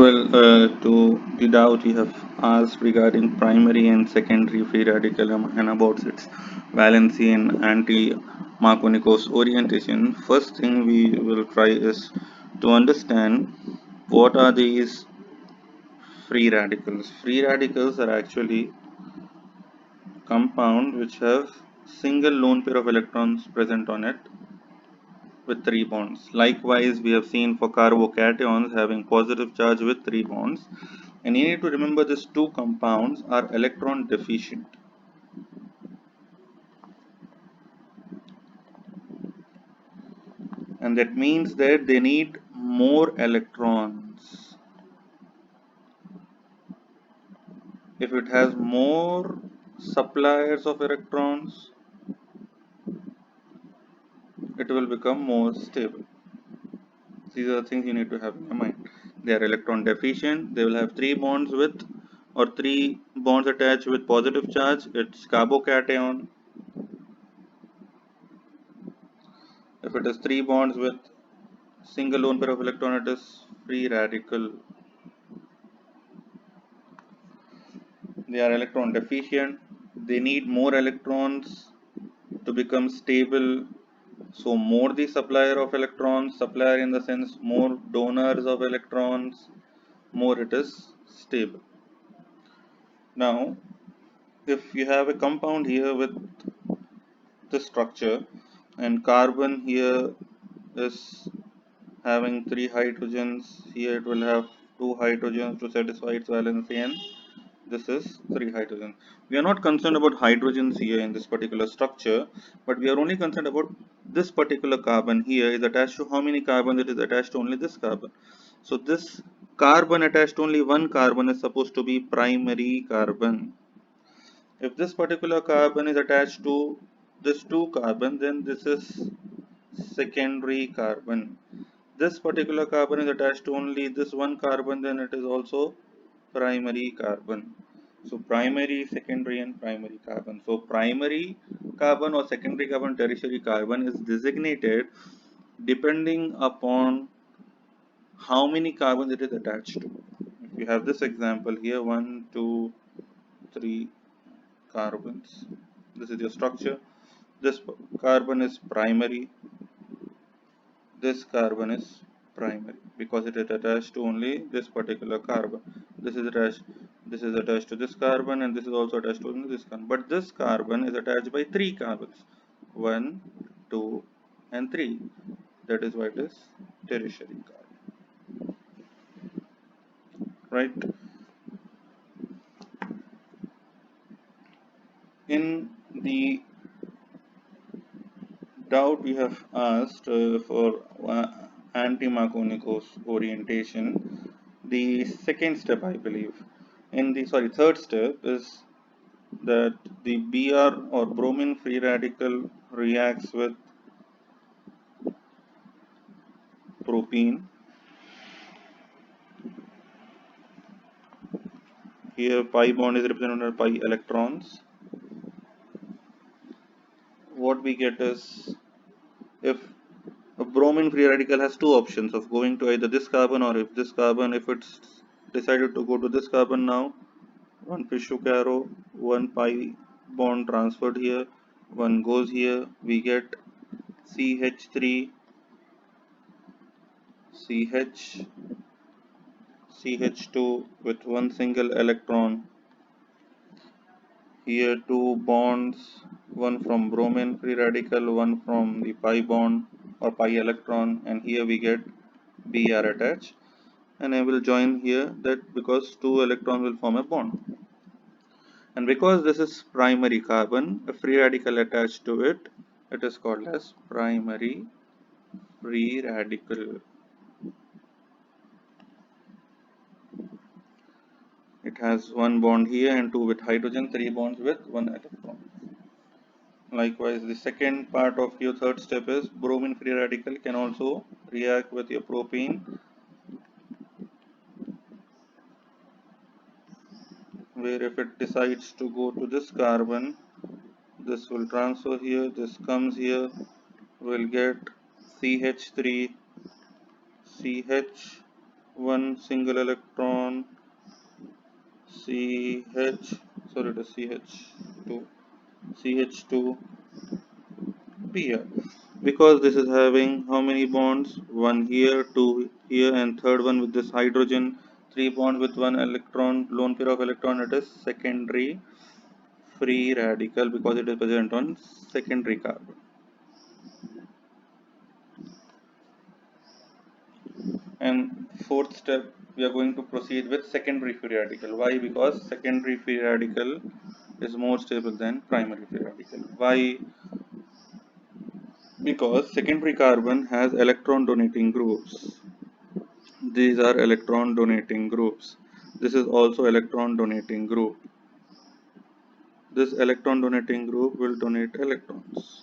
To the doubt you have asked regarding primary and secondary free radical and about its valency and anti-Markovnikov orientation, first thing we will try is to understand what are these free radicals. Free radicals are actually compound which have single lone pair of electrons present on it with 3 bonds. Likewise, we have seen for carbocations having positive charge with 3 bonds. And you need to remember these two compounds are electron deficient. And that means that they need more electrons. If it has more suppliers of electrons, it will become more stable. These are the things you need to have in your mind. They are electron deficient. They will have 3 bonds with or 3 bonds attached with positive charge. It's carbocation. If it has 3 bonds with single lone pair of electron, it is free radical. They are electron deficient. They need more electrons to become stable. So more the supplier of electrons, supplier in the sense more donors of electrons, more it is stable. Now, if you have a compound here with this structure and carbon here is having 3 hydrogens, here it will have 2 hydrogens to satisfy its valency, and this is 3 hydrogens. We are not concerned about hydrogens here in this particular structure, but we are only concerned about this particular carbon here is attached to how many carbons. It is attached to only this carbon. So this carbon attached to only one carbon is supposed to be primary carbon. If this particular carbon is attached to this 2 carbon, then this is secondary carbon. This particular carbon is attached to only this one carbon, then it is also primary carbon. So primary, secondary and primary carbon. So primary carbon or secondary carbon, tertiary carbon is designated depending upon how many carbons it is attached to. If you have this example here, 1, 2, 3 carbons. This is your structure. This carbon is primary. This carbon is primary because it is attached to only this particular carbon. This is attached to this carbon, and this is also attached to only this carbon. But this carbon is attached by 3 carbons. 1, 2 and 3. That is why it is tertiary carbon. Right? In the doubt we have asked for anti-Markovnikov orientation, the second step, I believe, third step is that the Br or bromine free radical reacts with propene. Here pi bond is represented by pi electrons. What we get is, if a bromine free radical has two options of going to either this carbon or if this carbon, if it's decided to go to this carbon now, one Pishuk arrow, one pi bond transferred here, one goes here, we get CH3, CH, CH2 with one single electron. Here 2 bonds, one from bromine free radical, one from the pi bond or pi electron, and here we get Br attached. And I will join here that because 2 electrons will form a bond. And because this is primary carbon, a free radical attached to it, it is called as primary free radical. It has 1 bond here and 2 with hydrogen, 3 bonds with 1 electron. Likewise, the second part of your third step is bromine free radical can also react with your propene, where if it decides to go to this carbon, this will transfer here, this comes here, we'll get CH3, CH, one single electron CH, sorry, it is CH2, CH2 be here, because this is having how many bonds? One here, two here, and third one with this hydrogen. Three bonds with one electron, lone pair of electron. It is secondary free radical because it is present on secondary carbon. And fourth step, we are going to proceed with secondary free radical. Why? Because secondary free radical is more stable than primary free radical. Why? Because secondary carbon has electron donating groups. These are electron donating groups. This is also electron donating group. This electron donating group will donate electrons.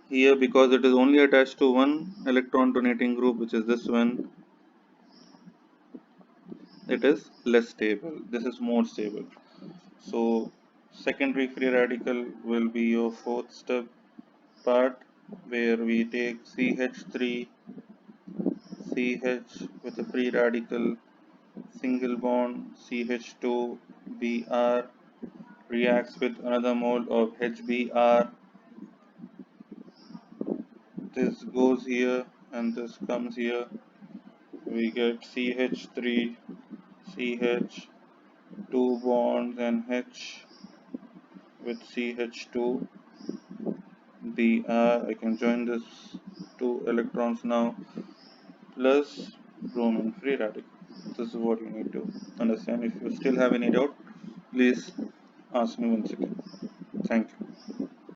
Here, because it is only attached to one electron donating group, which is this one, it is less stable. This is more stable. So secondary free radical will be your fourth step part, where we take CH3 CH with a free radical, single bond CH2 Br reacts with another mole of HBr. This goes here and this comes here. We get CH3 CH, two bonds and H with CH2 Br. I can join this two electrons now, plus bromine free radical. This is what you need to understand. If you still have any doubt, please ask me once again. Thank you.